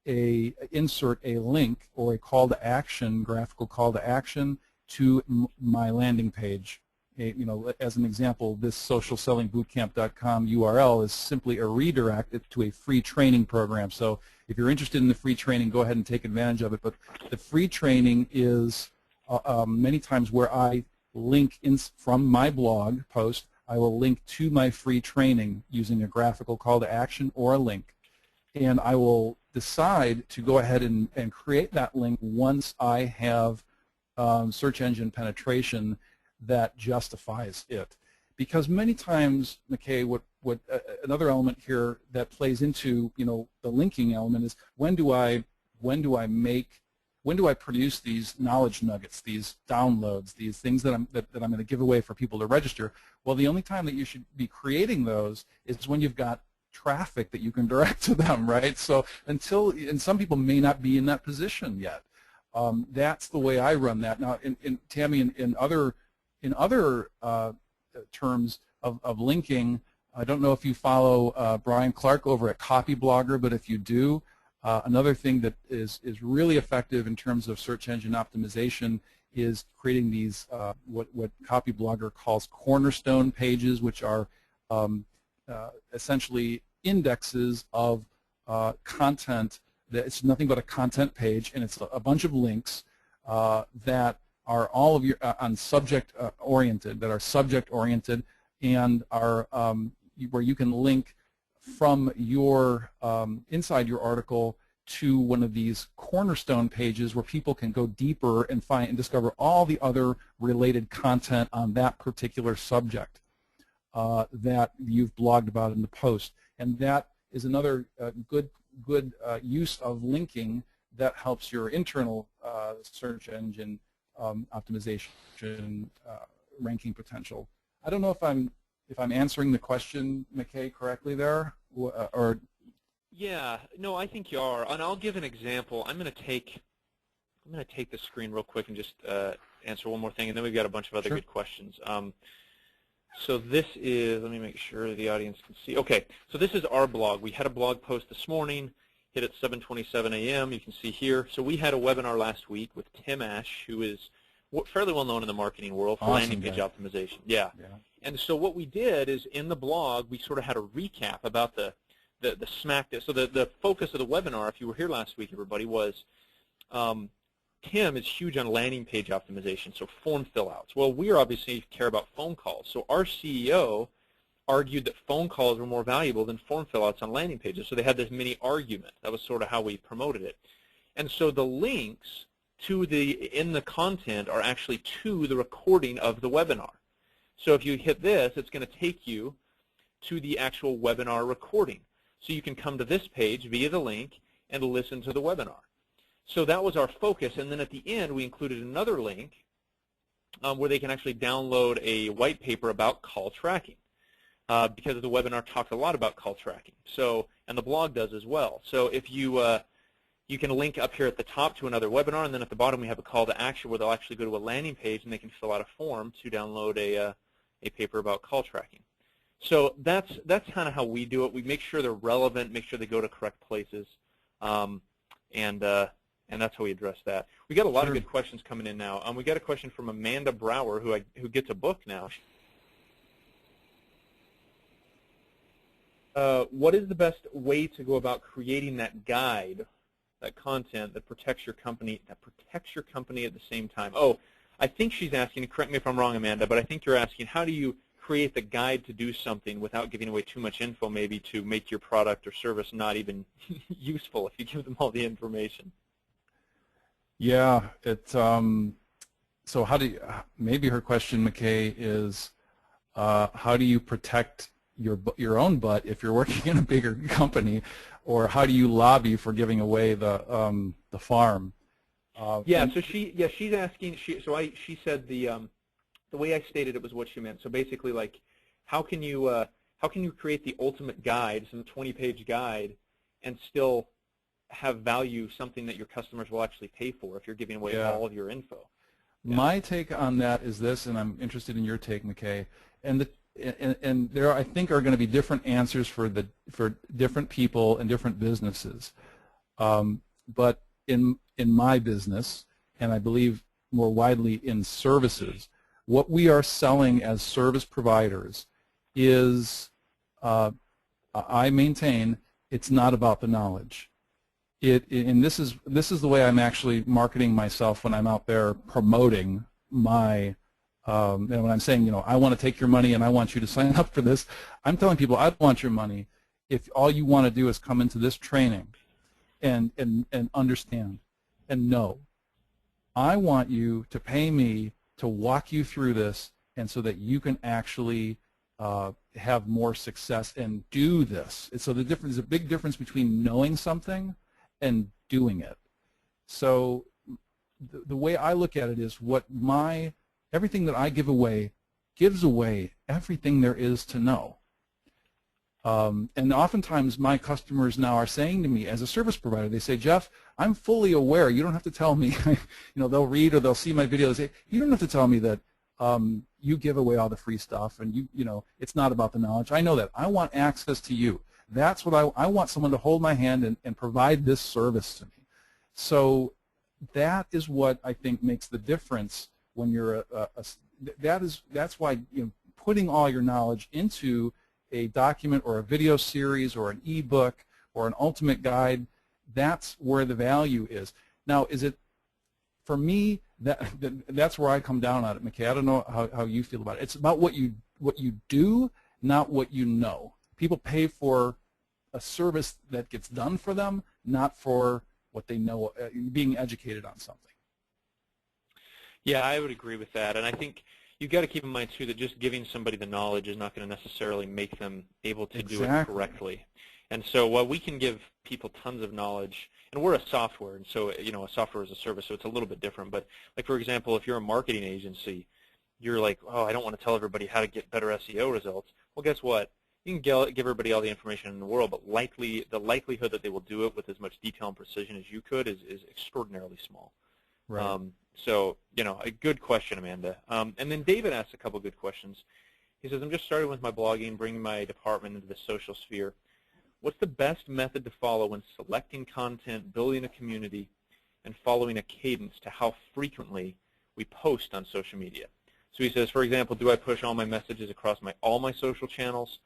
insert a link or a call to action, graphical call to action to my landing page. As an example, this socialsellingbootcamp.com URL is simply a redirect to a free training program. So if you're interested in the free training, go ahead and take advantage of it. But the free training is many times where I link from my blog post. I will link to my free training using a graphical call to action or a link. And I will decide to go ahead and create that link once I have search engine penetration that justifies it. Because many times, McKay, another element here that plays into the linking element is when do I produce these knowledge nuggets, these downloads, these things that I'm going to give away for people to register? Well, the only time that you should be creating those is when you've got traffic that you can direct to them, right? So and some people may not be in that position yet. That's the way I run that. Now, Tammy, in other terms of linking, I don't know if you follow Brian Clark over at Copyblogger, but if you do, another thing that is really effective in terms of search engine optimization is creating these what Copyblogger calls cornerstone pages, which are essentially indexes of content. It's nothing but a content page, and it's a bunch of links that are all of your on subject oriented, that are subject oriented, and are where you can link from your inside your article to one of these cornerstone pages where people can go deeper and find and discover all the other related content on that particular subject that you've blogged about in the post. And that is another good use of linking that helps your internal search engine optimization ranking potential. I don't know if I'm answering the question, McKay, correctly there, or yeah, no, I think you are, and I'll give an example. I'm going to take the screen real quick and just answer one more thing, and then we've got a bunch of other Sure. good questions. So this is, let me make sure the audience can see. Okay, so this is our blog. We had a blog post this morning, hit at 7:27 a.m. You can see here. So we had a webinar last week with Tim Ash, who is fairly well known in the marketing world for landing page optimization. Yeah. And so what we did is in the blog, we sort of had a recap about the so the focus of the webinar, if you were here last week, everybody, was Tim is huge on landing page optimization, so form fill-outs. Well, we obviously care about phone calls. So our CEO argued that phone calls were more valuable than form fill-outs on landing pages. So they had this mini argument. That was sort of how we promoted it. And so the links in the content are actually to the recording of the webinar. So if you hit this, it's going to take you to the actual webinar recording. So you can come to this page via the link and listen to the webinar. So that was our focus, and then at the end we included another link where they can actually download a white paper about call tracking, because the webinar talked a lot about call tracking. So, and the blog does as well. So if you you can link up here at the top to another webinar, and then at the bottom we have a call to action where they'll actually go to a landing page and they can fill out a form to download a paper about call tracking. So that's kind of how we do it. We make sure they're relevant, make sure they go to correct places, and that's how we address that. We got a lot of good questions coming in now. We got a question from Amanda Brower, who gets a book now. What is the best way to go about creating that guide, that content that protects your company, at the same time? Oh, I think she's asking, correct me if I'm wrong, Amanda, but I think you're asking, how do you create the guide to do something without giving away too much info, maybe to make your product or service not even useful if you give them all the information? Yeah, it's so how do you, maybe her question, McKay, is how do you protect your own butt if you're working in a bigger company, or how do you lobby for giving away the farm? Yeah, so she's asking. She said the way I stated it was what she meant. So basically, like, how can you create the ultimate guide, some 20-page guide, and still have value, something that your customers will actually pay for if you're giving away all of your info? Yeah. My take on that is this, and I'm interested in your take, McKay. And there, I think, are going to be different answers for different people and different businesses. But in my business, and I believe more widely in services, what we are selling as service providers is, I maintain, it's not about the knowledge. And this is the way I'm actually marketing myself when I'm out there promoting my. And when I'm saying, you know, I want to take your money and I want you to sign up for this, I'm telling people I don't want your money if all you want to do is come into this training and understand and know. I want you to pay me to walk you through this, and so that you can actually have more success and do this. And so there's a big difference between knowing something and doing it. So the way I look at it is everything that I give away gives away everything there is to know. And oftentimes my customers now are saying to me as a service provider, they say, Jeff, I'm fully aware. You don't have to tell me. You know, they'll read or they'll see my videos. They say, you don't have to tell me that you give away all the free stuff and you know, it's not about the knowledge. I know that. I want access to you. That's what I want, someone to hold my hand and provide this service to me. So that is what I think makes the difference when you're that's why, you know, putting all your knowledge into a document or a video series or an ebook or an ultimate guide, that's where the value is. Now, is it, for me, that's where I come down on it, McKay. I don't know how you feel about it. It's about what you do, not what you know. People pay for a service that gets done for them, not for what they know, being educated on something. Yeah, I would agree with that, and I think you've got to keep in mind too that just giving somebody the knowledge is not going to necessarily make them able to do it correctly. And so while we can give people tons of knowledge, and we're a software, and so, you know, a software is a service, so it's a little bit different. But like, for example, if you're a marketing agency, you're like, oh, I don't want to tell everybody how to get better SEO results. Well, guess what? You can give everybody all the information in the world, but the likelihood that they will do it with as much detail and precision as you could is extraordinarily small. Right. So, you know, a good question, Amanda. And then David asks a couple good questions. He says, I'm just starting with my blogging, bringing my department into the social sphere. What's the best method to follow when selecting content, building a community, and following a cadence to how frequently we post on social media? So he says, for example, do I push all my messages across all my social channels?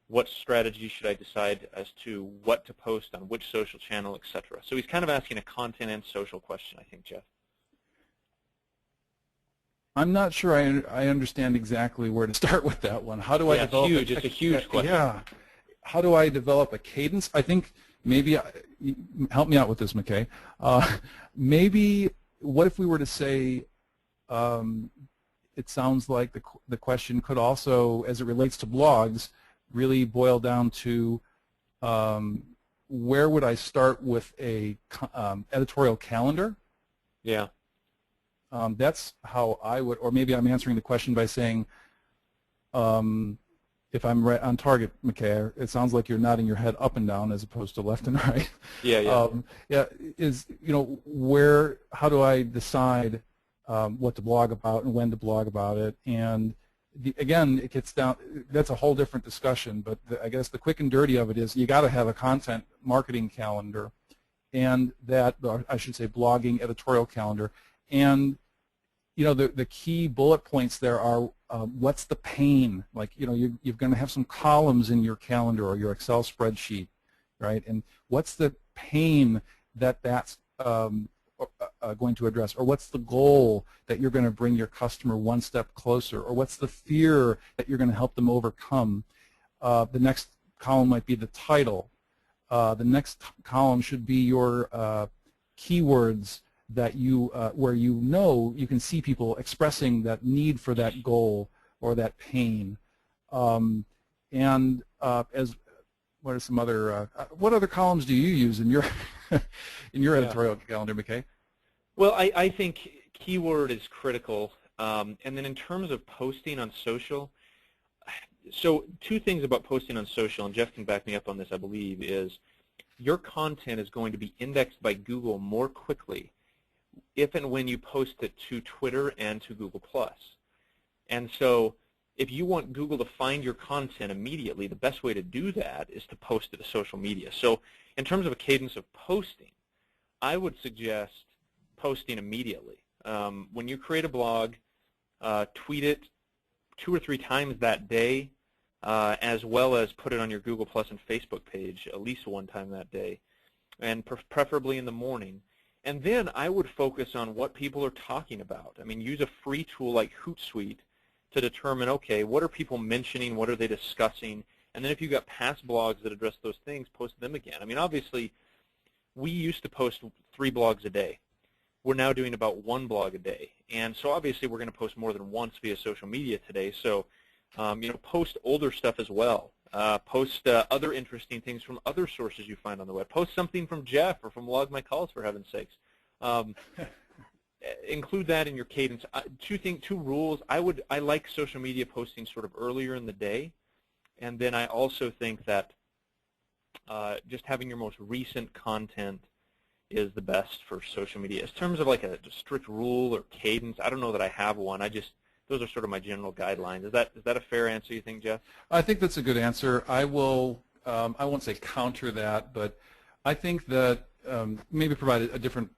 What strategy should I decide as to what to post on which social channel, etc.? So he's kind of asking a content and social question, I think, Jeff. I'm not sure I understand exactly where to start with that one. How do I develop? It's a huge question. Yeah. How do I develop a cadence? I think maybe, help me out with this, McKay. Maybe, what if we were to say, it sounds like the question could also, as it relates to blogs, really boil down to where would I start with a editorial calendar? Yeah. That's how I would, or maybe I'm answering the question by saying, if I'm right on target, McKay, it sounds like you're nodding your head up and down as opposed to left and right. Yeah, yeah. Yeah, how do I decide what to blog about and when to blog about it? And again, it gets down, that's a whole different discussion, but I guess the quick and dirty of it is you got to have a content marketing calendar, and that, or I should say blogging editorial calendar. And the key bullet points there are what's the pain? Like, you're going to have some columns in your calendar or your Excel spreadsheet, right? And what's the pain that's going to address? Or what's the goal that you're going to bring your customer one step closer? Or what's the fear that you're going to help them overcome? The next column might be the title. The next column should be your keywords that where you can see people expressing that need for that goal or that pain. What are some other what other columns do you use in your in your editorial calendar, McKay? Well, I think keyword is critical, and then in terms of posting on social, so two things about posting on social, and Jeff can back me up on this, I believe, is your content is going to be indexed by Google more quickly if and when you post it to Twitter and to Google+. And so if you want Google to find your content immediately, the best way to do that is to post it to social media. So in terms of a cadence of posting, I would suggest posting immediately. When you create a blog, tweet it 2 or 3 times that day, as well as put it on your Google+ and Facebook page at least one time that day, and preferably in the morning. And then I would focus on what people are talking about. I mean, use a free tool like Hootsuite to determine, okay, what are people mentioning, what are they discussing, and then if you've got past blogs that address those things, post them again. I mean, obviously, we used to post 3 blogs a day. We're now doing about 1 blog a day. And so obviously we're going to post more than once via social media today. So, post older stuff as well. Post other interesting things from other sources you find on the web. Post something from Jeff or from Log My Calls, for heaven's sakes. Include that in your cadence. Two rules. I like social media posting sort of earlier in the day, and then I also think that just having your most recent content is the best for social media. In terms of like a strict rule or cadence, I don't know that I have one. Those are sort of my general guidelines. Is that a fair answer, you think, Jeff? I think that's a good answer. I won't say counter that, but I think that maybe provide a different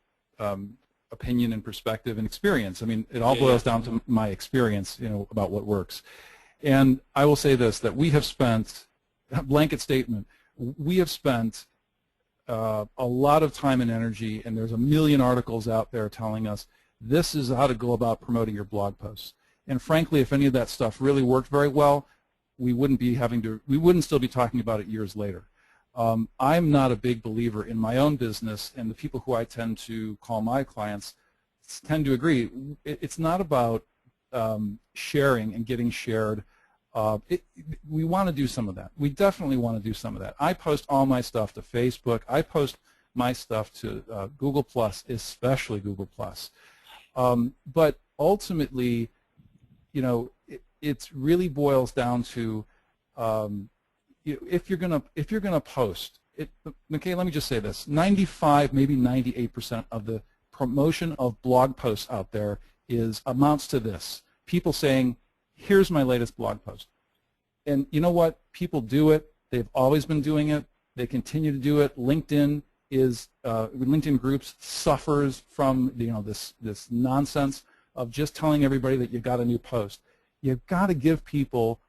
opinion and perspective and experience. I mean, it all boils down to my experience, about what works. And I will say this, that we have spent, blanket statement, we have spent a lot of time and energy, and there's a million articles out there telling us this is how to go about promoting your blog posts. And frankly, if any of that stuff really worked very well, we wouldn't still be talking about it years later. I'm not a big believer in my own business, and the people who I tend to call my clients tend to agree. It's not about sharing and getting shared. We want to do some of that. We definitely want to do some of that. I post all my stuff to Facebook. I post my stuff to Google+, especially Google+. But ultimately, it really boils down to if you're gonna post it. McKay, let me just say this: 95, maybe 98% of the promotion of blog posts out there amounts to this: people saying, "Here's my latest blog post." And you know what? People do it. They've always been doing it. They continue to do it. LinkedIn Groups suffers from this nonsense of just telling everybody that you've got a new post. You've got to give people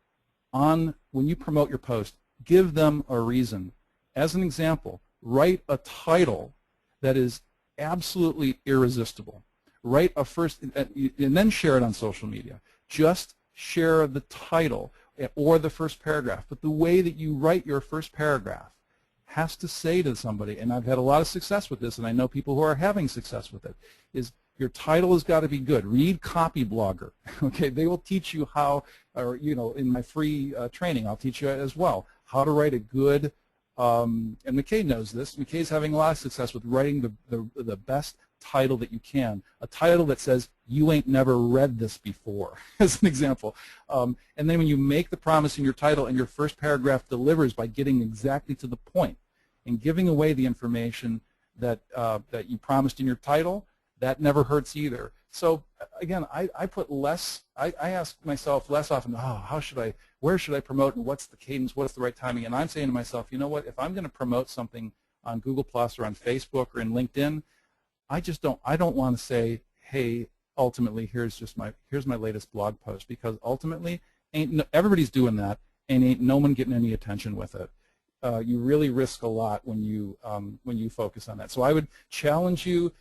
when you promote your post, give them a reason. As an example, write a title that is absolutely irresistible. Write a first, and then share it on social media. Just share the title or the first paragraph. But the way that you write your first paragraph has to say to somebody, and I've had a lot of success with this, and I know people who are having success with it, is Your title has got to be good. Read Copy Blogger. Okay, they will teach you how, or in my free training, I'll teach you as well how to write a good. And McKay knows this. McKay's having a lot of success with writing the best title that you can. A title that says, "You ain't never read this before," as an example. And then when you make the promise in your title and your first paragraph delivers by getting exactly to the point and giving away the information that you promised in your title, that never hurts either. So again, I put less. I ask myself less often, where should I promote, and what's the cadence, what's the right timing? And I'm saying to myself, you know what? If I'm going to promote something on Google Plus or on Facebook or in LinkedIn, I don't want to say, hey, ultimately here's my latest blog post, because ultimately everybody's doing that and ain't no one getting any attention with it. You really risk a lot when you focus on that. So I would challenge you.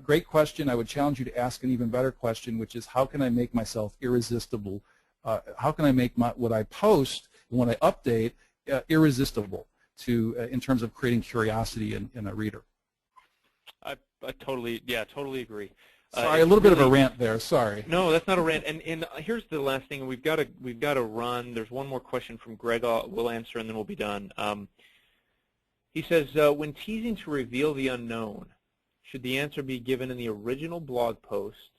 Great question. I would challenge you to ask an even better question, which is, how can I make myself irresistible? How can I make what I post and what I update irresistible in terms of creating curiosity in a reader? I totally agree. Sorry, a little bit of a rant there. Sorry. No, that's not a rant. And here's the last thing. We've got to run. There's one more question from Greg. We'll answer, and then we'll be done. He says, when teasing to reveal the unknown, should the answer be given in the original blog post,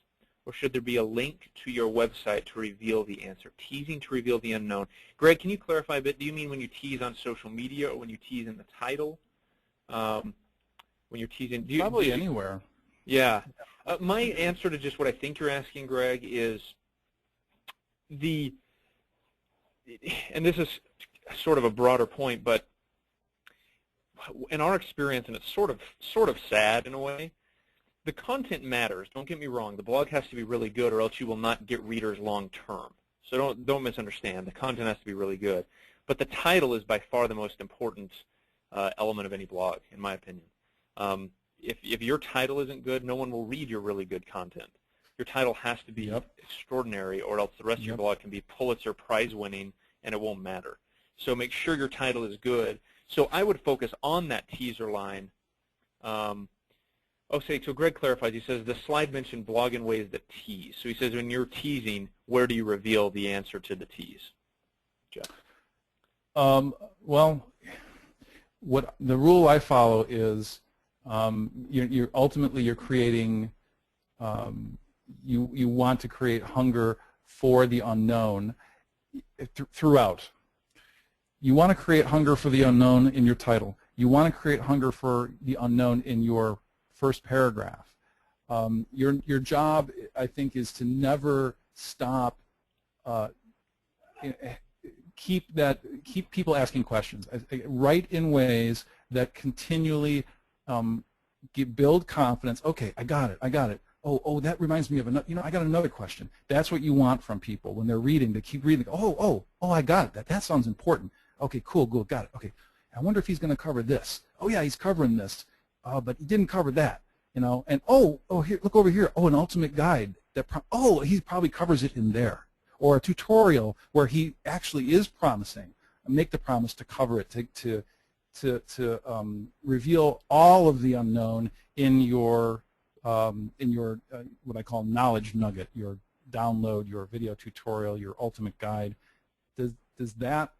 or should there be a link to your website to reveal the answer? Teasing to reveal the unknown. Greg, can you clarify a bit? Do you mean when you tease on social media, or when you tease in the title? When you're teasing, probably anywhere. Yeah. My answer to just what I think you're asking, Greg, is and this is sort of a broader point, but in our experience, and it's sort of sad in a way, the content matters. Don't get me wrong. The blog has to be really good, or else you will not get readers long term. So don't misunderstand. The content has to be really good, but the title is by far the most important element of any blog, in my opinion. If your title isn't good, no one will read your really good content. Your title has to be extraordinary, or else the rest of your blog can be Pulitzer Prize winning, and it won't matter. So make sure your title is good. So I would focus on that teaser line. So Greg clarifies. He says the slide mentioned blog in ways that tease. So he says when you're teasing, where do you reveal the answer to the tease? Jeff. Well, what the rule I follow is you're ultimately creating. You want to create hunger for the unknown throughout. You want to create hunger for the unknown in your title. You want to create hunger for the unknown in your first paragraph. Your job, I think, is to never stop. Keep people asking questions. Write in ways that continually build confidence. Okay, I got it. Oh, that reminds me of another. I got another question. That's what you want from people when they're reading. They keep reading. Oh, I got it. That sounds important. Okay, cool, got it. Okay, I wonder if he's going to cover this. Oh yeah, he's covering this, but he didn't cover that. And here, look over here. Oh, an ultimate guide. He probably covers it in there. Or a tutorial where he actually is promising. Make the promise to cover it to reveal all of the unknown in your what I call knowledge nugget, your download, your video tutorial, your ultimate guide. Does that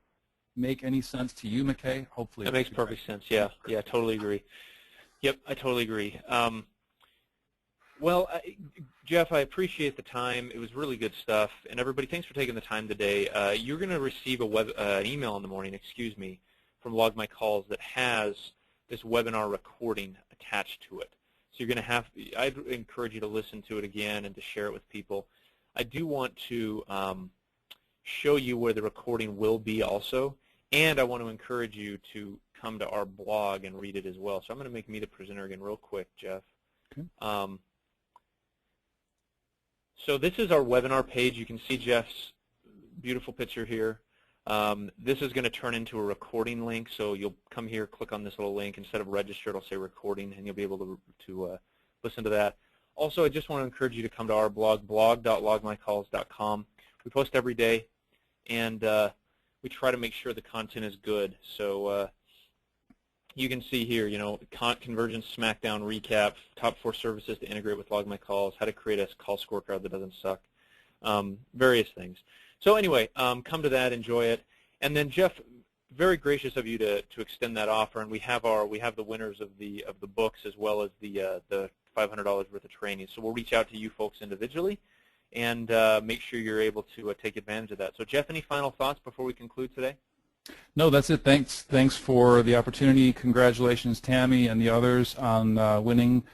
make any sense to you, McKay? Hopefully. That makes perfect sense. Yeah, totally agree. Yep, I totally agree. Well, Jeff, I appreciate the time. It was really good stuff. And everybody, thanks for taking the time today. You're going to receive an email in the morning, from Log My Calls that has this webinar recording attached to it. So you're going to I'd encourage you to listen to it again and to share it with people. I do want to show you where the recording will be also, and I want to encourage you to come to our blog and read it as well. So I'm going to make me the presenter again real quick, Jeff. Okay. So this is our webinar page. You can see Jeff's beautiful picture here. This is going to turn into a recording link, so you'll come here, click on this little link. Instead of register, it'll say recording, and you'll be able to listen to that. Also, I just want to encourage you to come to our blog, blog.logmycalls.com. We post every day, and we try to make sure the content is good. So you can see here, convergence smackdown recap, top 4 services to integrate with Log My Calls, how to create a call scorecard that doesn't suck, various things. So anyway, come to that, enjoy it, and then Jeff, very gracious of you to extend that offer, and we have the winners of the books as well as the $500 worth of training. So we'll reach out to you folks individually and make sure you're able to take advantage of that. So Jeff, any final thoughts before we conclude today? No, that's it. Thanks for the opportunity. Congratulations, Tammy and the others, on winning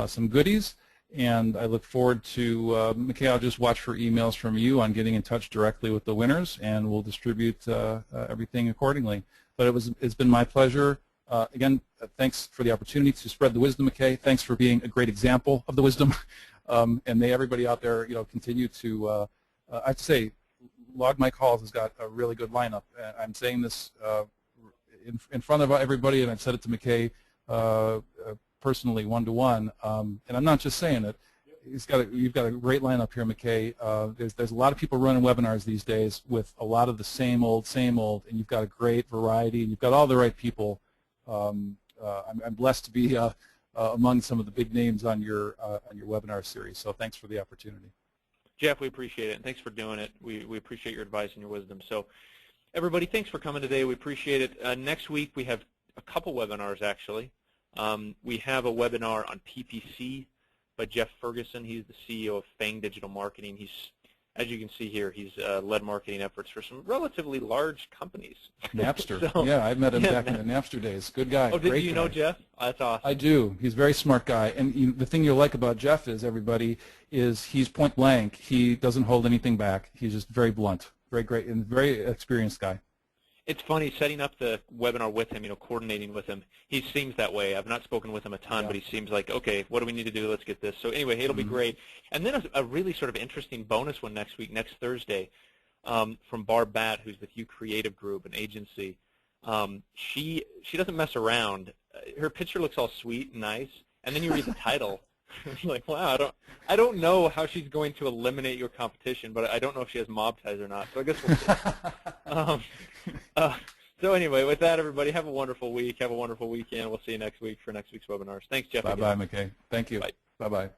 some goodies. And I look forward to, McKay, I'll just watch for emails from you on getting in touch directly with the winners, and we'll distribute everything accordingly. But it's been my pleasure. Again, thanks for the opportunity to spread the wisdom, McKay. Thanks for being a great example of the wisdom. And may everybody out there, continue to, I have to say, Log My Calls has got a really good lineup. I'm saying this in front of everybody, and I've said it to McKay personally, one-to-one, and I'm not just saying it. You've got a great lineup here, McKay. There's a lot of people running webinars these days with a lot of the same old, and you've got a great variety, and you've got all the right people. I'm blessed to be among some of the big names on your webinar series. So thanks for the opportunity. Jeff, we appreciate it, and thanks for doing it. We appreciate your advice and your wisdom. So everybody, thanks for coming today. We appreciate it. Next week we have a couple webinars, actually. We have a webinar on PPC by Jeff Ferguson. He's the CEO of Fang Digital Marketing. As you can see here, he's led marketing efforts for some relatively large companies. Napster. So, yeah, I met him back in the Napster days. Good guy. Oh, Great you guy. know Jeff? Oh, that's awesome. I do. He's a very smart guy. And the thing you'll like about Jeff is, everybody, is he's point blank. He doesn't hold anything back. He's just very blunt, very great, and very experienced guy. It's funny, setting up the webinar with him, coordinating with him. He seems that way. I've not spoken with him a ton, but he seems like, okay, what do we need to do? Let's get this. So anyway, it'll be great. And then a really sort of interesting bonus one next week, next Thursday, from Barb Batt, who's with You Creative Group, an agency. She doesn't mess around. Her picture looks all sweet and nice, and then you read the title. It's like, wow, I don't know how she's going to eliminate your competition, but I don't know if she has mob ties or not. So I guess we'll see. So anyway, with that, everybody, have a wonderful week. Have a wonderful weekend. We'll see you next week for next week's webinars. Thanks, Jeff. Bye-bye, McKay. Thank you. Bye. Bye-bye.